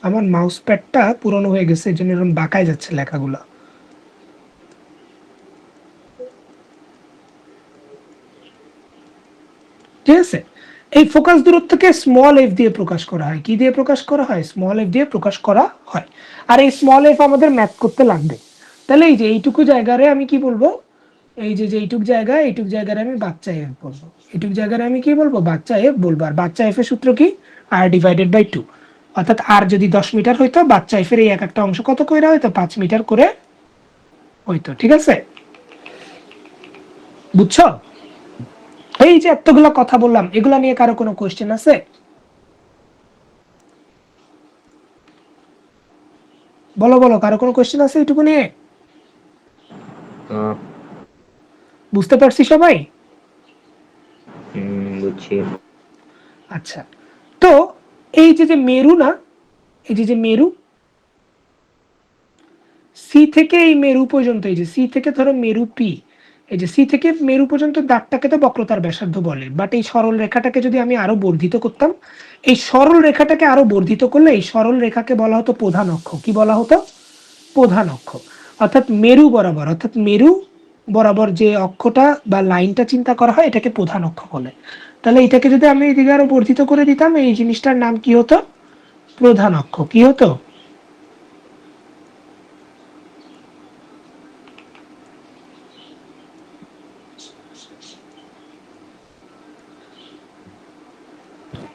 [SPEAKER 1] আমার মাউস প্যাডটা পুরনো হয়ে গেছে, এই জন্য এরকম বাঁকায় যাচ্ছে লেখাগুলো। ঠিক আছে, এই ফোকাস দূরত্বকে স্মল এফ দিয়ে প্রকাশ করা হয়। কি দিয়ে প্রকাশ করা হয়? স্মল এফ দিয়ে প্রকাশ করা হয়। আর এই স্মল এফ আমাদের ম্যাথ করতে লাগবে। তাহলে এই যে এইটুকু জায়গারে আমি কি বলবো? এই যে এইটুক জায়গায় আমি বাচ্চা এফ বলবো। এইটুক জায়গায় আমি কি বলবো? বাচ্চা এফ বলবো। আর বাচ্চা এফ এর সূত্র কি? আর ডিভাইডেড বাই 2। অর্থাৎ আর যদি 10 মিটার হইতো, বাচ্চা এফ এর এই এক একটা অংশ কত করে হইতো? 5 মিটার করে হইতো। ঠিক আছে, বুঝছো? এই যে এতগুলো কথা বললাম, এগুলা নিয়ে কারো কোনো কোশ্চেন আছে? বলো বলো, কারো কোনো কোশ্চেন আছে এইটুকু নিয়ে? বুঝতে পারছি সবাই?
[SPEAKER 2] বুঝছি।
[SPEAKER 1] আচ্ছা, তো এই যে মেরু না, এই যে মেরু, সি থেকে এই মেরু পর্যন্ত, এই যে সি থেকে ধরো মেরু পি, এই যে সি থেকে মেরু পর্যন্ত দাগটাকে তো বক্রতার ব্যাসার্ধ বলে। বাট এই সরল রেখাটাকে যদি আমি আরো বর্ধিত করতাম, এই সরল রেখাটাকে আরো বর্ধিত করলে এই সরল রেখাকে বলা হতো প্রধান অক্ষ। কি বলা হতো? প্রধান অক্ষ। অর্থাৎ মেরু বরাবর, অর্থাৎ মেরু বরাবর যে অক্ষটা বা লাইনটা চিন্তা করা হয় এটাকে প্রধান অক্ষ বলে। তাহলে এটাকে যদি আমি এদিকে আরো বর্ধিত করে দিতাম, এই জিনিসটার নাম কি হতো? প্রধান অক্ষ। কি হতো?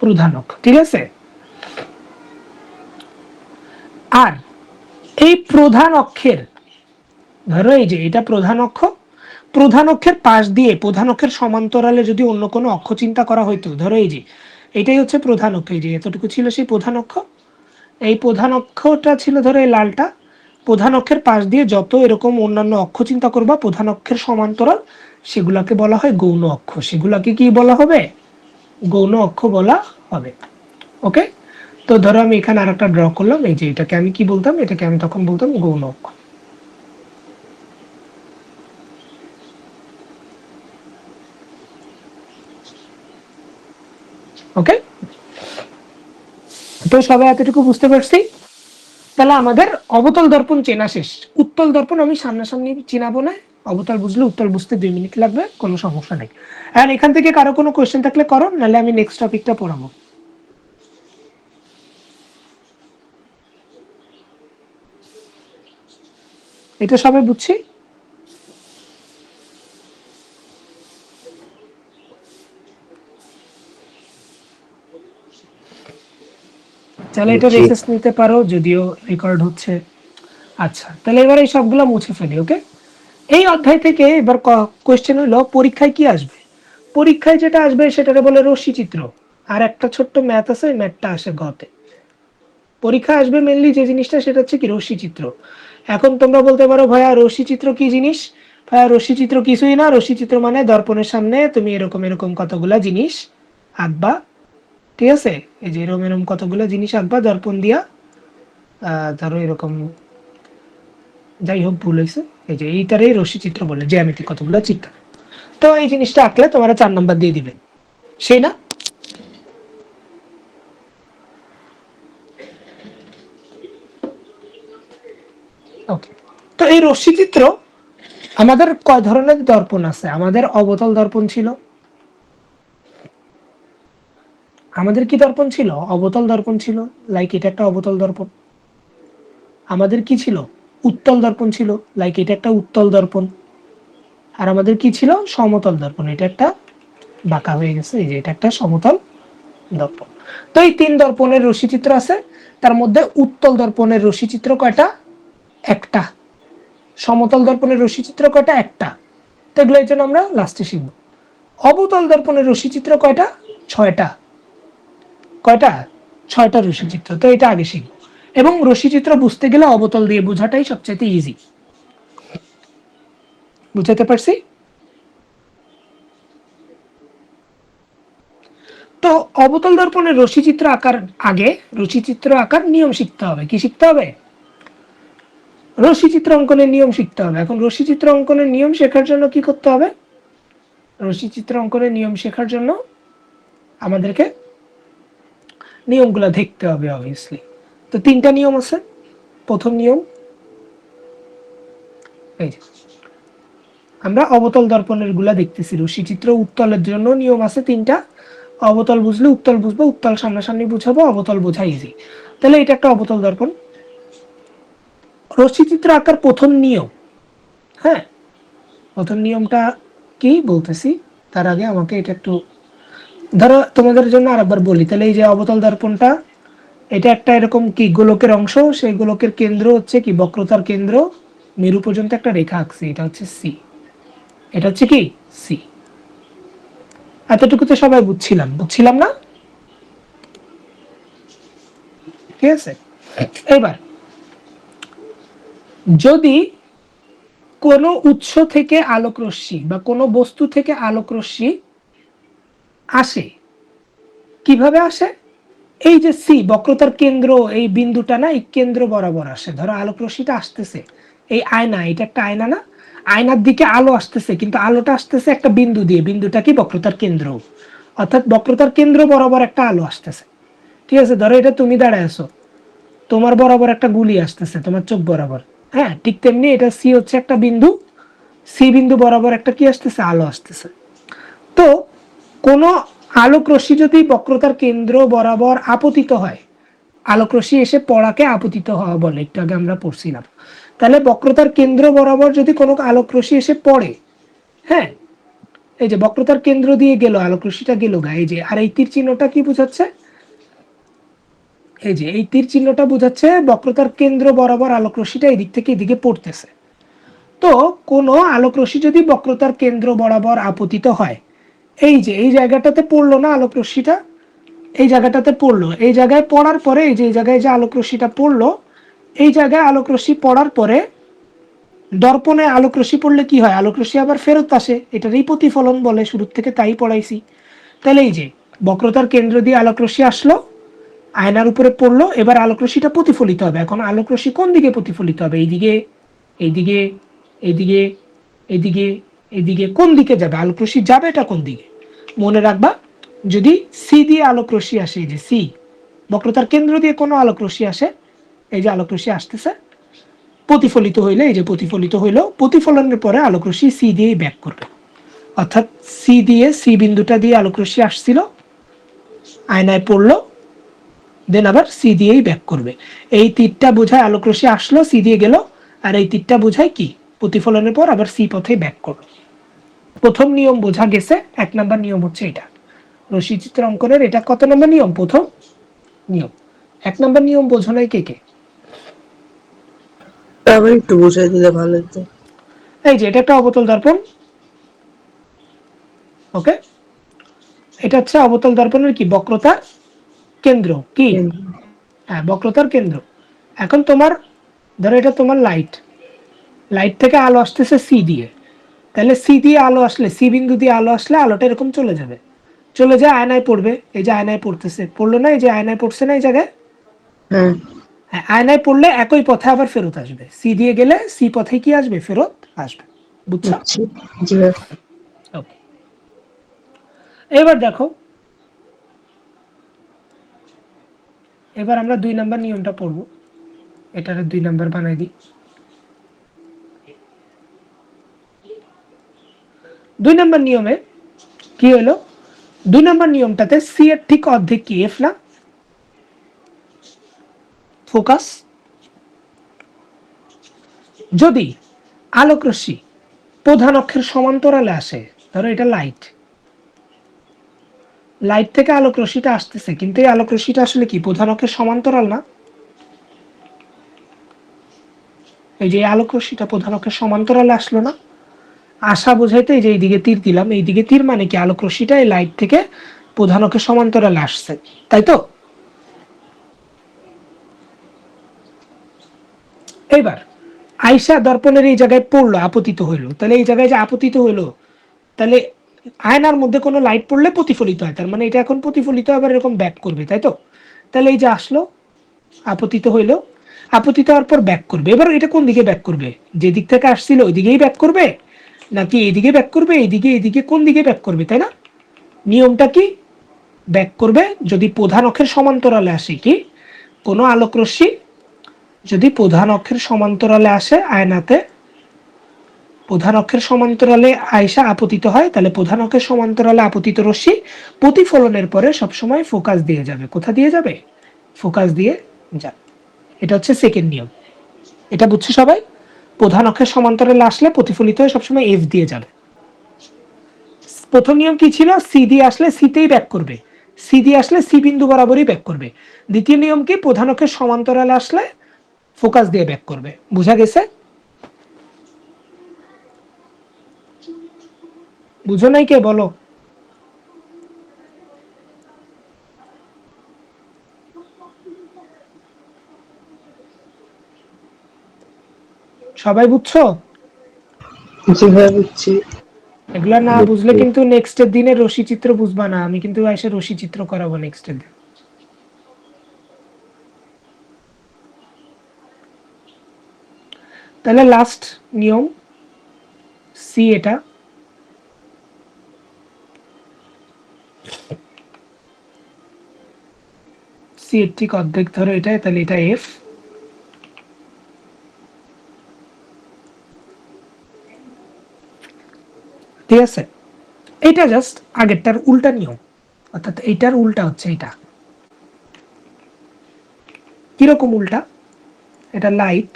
[SPEAKER 1] প্রধান অক্ষ। ঠিক আছে। আর এই প্রধান অক্ষের, ধরো এই যে এটা প্রধান অক্ষ, প্রধান অক্ষের পাশ দিয়ে, প্রধান অক্ষের সমান্তরালে যদি অন্য কোনো অক্ষ চিন্তা করা হইতো, ধরো এই যে এটাই হচ্ছে প্রধান অক্ষ, এই যে এতটুকু ছিল সেই প্রধান অক্ষ, এই প্রধান অক্ষটা ছিল ধরো এই লালটা, প্রধান অক্ষের পাশ দিয়ে যত এরকম অন্যান্য অক্ষ চিন্তা করবা প্রধান অক্ষের সমান্তরাল, সেগুলাকে বলা হয় গৌণ অক্ষ। সেগুলাকে কি বলা হবে? গৌণ অক্ষ বলা হবে। ওকে। তো ধরো আমি এখানে আরেকটা ড্র করলাম, এই যে এটাকে আমি কি বলতাম? এটাকে আমি তখন বলতাম গৌণ অক্ষ। ওকে। তো সবাই এতটুকু বুঝতে পারছি? তাহলে আমাদের অবতল দর্পণ চেনা শেষ। উত্তল দর্পণ আমি সামনাসামনি চিনাবো না, অবতল বুঝলে উত্তল বুঝতে 2 মিনিট লাগবে, কোনো সমস্যা নেই। আর এখান থেকে কারো কোনো কোয়েশ্চেন থাকলে করো, নাহলে আমি নেক্সট টপিকটা পড়াবো। এটা সবাই বুঝছি? তাহলে এটা
[SPEAKER 2] বুঝছি।
[SPEAKER 1] রেসেস নিতে পারো, যদিও রেকর্ড হচ্ছে। আচ্ছা, তাহলে এবার এই সবগুলো মুছে ফেলি। ওকে। এই অধ্যায় থেকে এবার কোয়েশ্চেন হলো পরীক্ষায় কি আসবে? পরীক্ষায় যেটা আসবে সেটাকে বলে রশ্মি চিত্র। আর একটা ছোট্ট ম্যাথ আছে, ওই ম্যাথটা আসে গতে। পরীক্ষা আসবে মেনলি যে জিনিসটা সেটা হচ্ছে কি রশ্মি চিত্র। এখন তোমরা বলতে পারো ভাইয়া রশ্মি চিত্র কি জিনিস? ভাইয়া রশ্মি চিত্র কিছুই না, রশ্মি চিত্র মানে দর্পণের সামনে তুমি এরকম এরকম কতগুলা জিনিস আঁকবা। ঠিক আছে, এই যে এরকম এরকম কতগুলো জিনিস আঁকবা দর্পণ দিয়া। ধরো এরকম, যাই হোক ভুল হয়েছে, এই যে এইটারই রশ্মি চিত্র বলে, জ্যামিতি কতগুলো চিত্র। তো এই জিনিসটা আঁকলে তোমার 4 নাম্বার দিয়ে দিবে, সেই না? ওকে। তো এই রশ্মি চিত্র আমাদের কয় ধরনের দর্পণ আছে? আমাদের অবতল দর্পণ ছিল, আমাদের কি দর্পণ ছিল? অবতল দর্পণ ছিল, লাইক এটা একটা অবতল দর্পণ। আমাদের কি ছিল? উত্তল দর্পণ ছিল, লাইক এটা একটা উত্তল দর্পণ। আর আমাদের কি ছিল? সমতল দর্পণ, এটা একটা বাঁকা হয়ে গেছে, এই যে এটা একটা সমতল দর্পণ। তো এই 3 দর্পণের রশ্মিচিত্র আছে, তার মধ্যে উত্তল দর্পণের রশ্মিচিত্র কয়টা? একটা। সমতল দর্পণের রশ্মিচিত্র কয়টা? একটা। তো এগুলো এই জন্য আমরা লাস্টে শিখবো। অবতল দর্পণের রশ্মিচিত্র কয়টা? 6টা। কয়টা? 6টা রশ্মিচিত্র। তো এটা আগে শিখবো। এবং রশ্মিচিত্র বুঝতে গেলে অবতল দিয়ে বোঝাটাই সবচেয়ে ইজি। বুঝাতে পারছি? তো অবতল দর্পণের রশ্মিচিত্র আঁকার আগে রশ্মিচিত্র আঁকার নিয়ম শিখতে হবে। কি শিখতে হবে? রশ্মিচিত্র অঙ্কনের নিয়ম শিখতে হবে। এখন রশ্মিচিত্র অঙ্কনের নিয়ম শেখার জন্য কি করতে হবে? রশ্মিচিত্র অঙ্কনের নিয়ম শেখার জন্য আমাদেরকে নিয়মগুলো দেখতে হবে অবভিয়াসলি। তো 3টা নিয়ম আছে। প্রথম নিয়ম, এই যে আমরা অবতল দর্পণের গুলা দেখতেছি, রশ্মিচিত্র উত্তলের জন্য নিয়ম আছে 3টা। অবতল বুঝলে উত্তল বুঝবো, উত্তল সামনাসামনি বুঝাবো, অবতল বোঝা ইজি। তাহলে এটা একটা অবতল দর্পণ। রশ্মিচিত্র আঁকার প্রথম নিয়ম, হ্যাঁ, প্রথম নিয়মটা কি বলতেছি তার আগে আমাকে এটা একটু, ধরো তোমাদের জন্য আরেকবার বলি। তাহলে এই যে অবতল দর্পণটা, এটা একটা এরকম কি গোলকের অংশ, সেই গোলকের কেন্দ্র হচ্ছে কি বক্রতার কেন্দ্র, মেরু পর্যন্ত একটা রেখা আঁকছি, এটা হচ্ছে সি। এটা হচ্ছে কি সি। এতটুকু তো সবাই বুঝছিলাম, বুঝছিলাম না? ঠিক আছে। এবার যদি কোনো উৎস থেকে আলোক রশ্মি বা কোনো বস্তু থেকে আলোক রশ্মি আসে, কিভাবে আসে? এই যে সি বক্রতার কেন্দ্র, এই বিন্দুটা না, এই কেন্দ্র বরাবর আসে। ধরো আলোক রশ্মিটা আসতেছে, এই আয়না, এটা একটা আয়না না, আয়নার দিকে আলো আসতেছে, কিন্তু আলোটা আসতেছে একটা বিন্দু দিয়ে, বিন্দুটা কি বক্রতার কেন্দ্র, অর্থাৎ বক্রতার কেন্দ্র বরাবর একটা আলো আসতেছে। ঠিক আছে, ধরো এটা তুমি দাঁড়ায় আছো, তোমার বরাবর একটা গুলি আসতেছে তোমার চোখ বরাবর, হ্যাঁ, ঠিক তেমনি এটা সি হচ্ছে একটা বিন্দু, সি বিন্দু বরাবর একটা কি আসতেছে, আলো আসতেছে। তো কোন আলোক রশ্মি যদি বক্রতার কেন্দ্র বরাবর আপতিত হয়, আলোক রশ্মি এসে পড়াকে আপতিত হওয়া বলে, একটু আগে আমরা পড়ছিলাম। তাহলে বক্রতার কেন্দ্র বরাবর যদি কোনো আলোক রশ্মি এসে পড়ে, হ্যাঁ, এই যে বক্রতার কেন্দ্র দিয়ে গেল আলোক রশ্মিটা গেল গা, এই যে, আর এই তীর চিহ্নটা কি বোঝাচ্ছে, এই যে এই তীর চিহ্নটা বোঝাচ্ছে বক্রতার কেন্দ্র বরাবর আলোক রশ্মিটা এদিক থেকে এদিকে পড়তেছে। তো কোন আলোক রশ্মি যদি বক্রতার কেন্দ্র বরাবর আপতিত হয়, এই যে এই জায়গাটাতে পড়লো না আলোক রশ্মিটা, এই জায়গাটাতে পড়লো, এই জায়গায় পড়ার পরে এই যে এই জায়গায় যে আলোক রশ্মিটা পড়লো, এই জায়গায় আলোক রশ্মি পড়ার পরে দর্পণে আলোক রশ্মি পড়লে কি হয়, আলোক রশ্মি আবার ফেরত আসে, এটারই প্রতিফলন বলে, শুরুর থেকে তাই পড়াইছি। তাহলে এই যে বক্রতার কেন্দ্র দিয়ে আলোক রশ্মি আসলো, আয়নার উপরে পড়লো, এবার আলোক রশ্মিটা প্রতিফলিত হবে। এখন আলোক রশ্মি কোন দিকে প্রতিফলিত হবে, এইদিকে, এইদিকে, এইদিকে, এইদিকে, এইদিকে, কোন দিকে যাবে আলোক রশ্মি, যাবে এটা কোন দিকে, মনে রাখবা। যদি সি দিয়ে আলোক রশ্মি আসে, এই যে সি, বক্রতার কেন্দ্র দিয়ে কোনো আলোক রশ্মি আসে, এই যে আলোক রশ্মি আসতেছে, প্রতিফলিত হইলে, এই যে প্রতিফলিত হইলো, প্রতিফলনের পরে আলোক রশ্মি সি দিয়েই ব্যাক করবে। অর্থাৎ সি দিয়ে, সি বিন্দুটা দিয়ে আলোক রশ্মি আসছিল, আয়নায় পড়লো, দেন আবার সি দিয়েই ব্যাক করবে। এই তীরটা বোঝায় আলোক রশ্মি আসলো, সি দিয়ে গেল, আর এই তীরটা বোঝায় কি, প্রতিফলনের পর আবার সি পথে ব্যাক করলো। প্রথম নিয়ম বোঝা গেছে। 1 নম্বর নিয়ম হচ্ছে এটা, রশ্মি চিত্র অঙ্কনের এটা কত নম্বর নিয়ম, প্রথম নিয়ম। 1 নম্বর নিয়ম বোঝো নাই কে কে?
[SPEAKER 4] আবার একটু বুঝাই দিলে ভালো হতো।
[SPEAKER 1] এই যে এটা একটা অবতল দর্পণ, ওকে, এটা হচ্ছে অবতল দর্পণের কি, বক্রতার কেন্দ্র, কি, হ্যাঁ, বক্রতার কেন্দ্র। এখন তোমার ধরো এটা তোমার লাইট, লাইট থেকে আলো আসতেছে সি দিয়ে, তাহলে সি দিয়ে আলো আসলে, সি বিন্দু দিয়ে আলো আসলে আলোটা এরকম চলে যাবে, চলে যায় আয়নায় পড়বে, এই যে আয়নায় পড়তেছে, পড়লো না, এই যে আয়নায় পড়ছে না এই জায়গায়,
[SPEAKER 4] হ্যাঁ,
[SPEAKER 1] হ্যাঁ, আয়নায় পড়লে একই পথে আবার ফেরত আসবে, সি দিয়ে গেলে সি পথে কি আসবে, ফেরত আসবে, বুঝছো?
[SPEAKER 4] বুঝছি। জি ভাই।
[SPEAKER 1] ওকে, এবার দেখো, এবার আমরা 2 নম্বর নিয়মটা পড়বো, এটার 2 নম্বর বানাই দিই। 2 নম্বর নিয়মে কি হলো, 2 নম্বর নিয়মটাতে সি এর ঠিক অর্ধেক কি, এফ না, ফোকাস। যদি আলোক রশ্মি প্রধান অক্ষের সমান্তরালে আসে, ধরো এটা লাইট, লাইট থেকে আলোক রশ্মিটা আসতেছে, কিন্তু এই আলোক রশ্মিটা আসলে কি, প্রধান অক্ষের সমান্তরাল না, এই যে আলোক রশ্মিটা প্রধান অক্ষের সমান্তরালে আসলো না, আশা বোঝাইতে এই যে এইদিকে তীর দিলাম, এইদিকে তীর মানে কি, আলোক রশ্মিটা এই লাইট থেকে প্রধান অক্ষের সমান্তরালে আসছে, তাই তো? এবার আয়সা দর্পণের এই জায়গায় পড়লো, আপতিত হইলো, তাহলে এই জায়গায় যে আপতিত হইলো, তাহলে আয়নার মধ্যে কোনো লাইট পড়লে প্রতিফলিত হয়, তার মানে এটা এখন প্রতিফলিত আবার এরকম ব্যাক করবে, তাই তো? তাহলে এই যে আসলো, আপতিত হইলো, আপতিত হওয়ার পর ব্যাক করবে, এবার এটা কোন দিকে ব্যাক করবে, যে দিক থেকে আসছিল ওই দিকেই ব্যাক করবে, নাকি এইদিকে ব্যাক করবে, এইদিকে, এইদিকে, কোন দিকে ব্যাক করবে, তাই না? নিয়মটা কি, ব্যাক করবে যদি প্রধান অক্ষের সমান্তরালে আসে, কি, কোনো আলোক রশ্মি যদি প্রধান অক্ষের সমান্তরালে আসে আয়নাতে, প্রধান অক্ষের সমান্তরালে আয়সা আপতিত হয়, তাহলে প্রধান অক্ষের সমান্তরালে আপতিত রশ্মি প্রতিফলনের পরে সবসময় ফোকাস দিয়ে যাবে, কোথা দিয়ে যাবে, ফোকাস দিয়ে যাবে। এটা হচ্ছে সেকেন্ড নিয়ম, এটা বুঝছো সবাই? প্রধান অক্ষের সমান্তরালে আসলে প্রতিফলিত হয়ে সবসময় এফ দিয়ে যাবে। প্রথম নিয়ম কি ছিল, সি দিয়ে আসলে সিতেই ব্যাক করবে, সি দিয়ে আসলে সি বিন্দু বরাবরই ব্যাক করবে। দ্বিতীয় নিয়ম কি, প্রধান অক্ষের সমান্তরালে আসলে ফোকাস দিয়ে ব্যাক করবে। বুঝা গেছে? বুঝো নাই কে, বলো। সবাই বুঝছো?
[SPEAKER 4] জি ভাই, বুঝছি।
[SPEAKER 1] এগুলা না বুঝলে কিন্তু নেক্সটের দিনে রশ্মি চিত্র বুঝবা না, আমি কিন্তু এসে রশ্মি চিত্র করাবো নেক্সটের দিন। তাহলে লাস্ট নিয়ম সি, এটা সি এর ঠিক অর্ধেক ধরো এটা, তাহলে এটা এফ, ঠিক আছে, এইটা জাস্ট আগেরটার উল্টা নিয়ম, অর্থাৎ এইটার উল্টা হচ্ছে এটা। কিরকম উল্টা? এটা লাইট,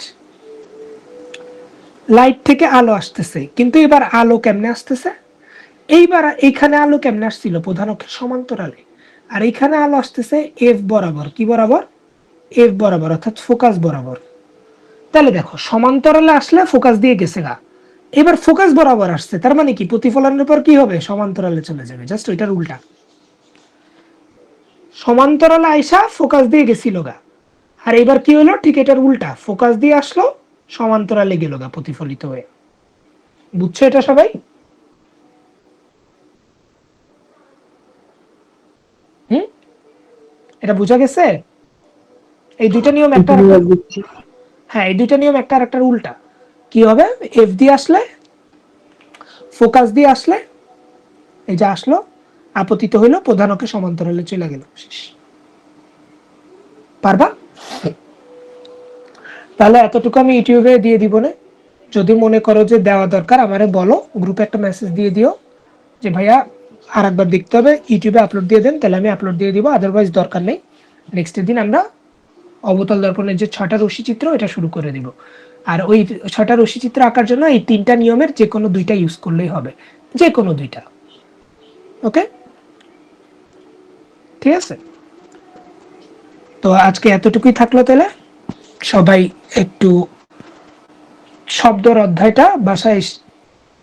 [SPEAKER 1] লাইট থেকে আলো আসতেছে, কিন্তু এবার আলো কেমনে আসতেছে? এইবার এইখানে আলো কেমনে আসছিল? প্রধান অক্ষের সমান্তরালে। আর এইখানে আলো আসতেছে এফ বরাবর। কি বরাবর? এফ বরাবর, অর্থাৎ ফোকাস বরাবর। তাহলে দেখো, সমান্তরালে আসলে ফোকাস দিয়ে গেছে গা, এবার ফোকাস বরাবর আসছে, তার মানে কি প্রতিফলনের পর কি হবে? সমান্তরালে চলে যাবে, জাস্ট ওইটার উল্টা। সমান্তরালে আইসা ফোকাস দিয়ে গেছিল গা, আর এবার কি হলো? ঠিক এটার উল্টা, ফোকাস দিয়ে আসলো, সমান্তরালে গেল গা প্রতিফলিত হয়ে। বুঝছো এটা সবাই? হুম, এটা বুঝা গেছে? এই দুইটা নিয়ম একটা
[SPEAKER 4] ক্লিয়ার বুঝছি।
[SPEAKER 1] হ্যাঁ, এই দুইটা নিয়ম একটা আরেকটার উল্টা। কি হবে? এফ দিয়ে আসলে, ফোকাস দিয়ে আসলে, এই যে আসলো, আপতিত হইলো, প্রধান অক্ষে সমান্তরালে চলে গেল, শেষ। পারবা? তাহলে এতটুকু আমি ইউটিউবে দিয়ে দিব না। যদি মনে করো যে দেওয়া দরকার, আমারে বলো, গ্রুপে একটা মেসেজ দিয়ে দিও যে ভাইয়া আর একবার দেখতে হবে, ইউটিউবে আপলোড দিয়ে দেন, তাহলে আমি আপলোড দিয়ে দিব, আদারওয়াইজ দরকার নেই। নেক্সটের দিন আমরা অবতল দর্পণের যে 6টা রশ্মি চিত্র, এটা শুরু করে দিব। আর ওই 6টা রশ্মি চিত্র আঁকার জন্য এই 3টা নিয়মের যে কোনো 2টা ইউজ করলেই হবে, যে কোনো 2টা। ওকে, ঠিক আছে। তো আজকে এতটুকুই থাকলো তাহলে। সবাই একটু শব্দের অধ্যায়টা বাসায়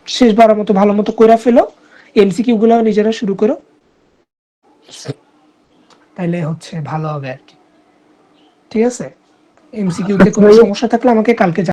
[SPEAKER 1] শেষবারের মতো ভালো মতো করে ফেলো, এমসিকিউ গুলো নিজেরা শুরু করো, তাইলে হচ্ছে ভালো হবে আর কি। ঠিক আছে, এমসিকিউ তে কোনো সমস্যা থাকলে আমাকে কালকে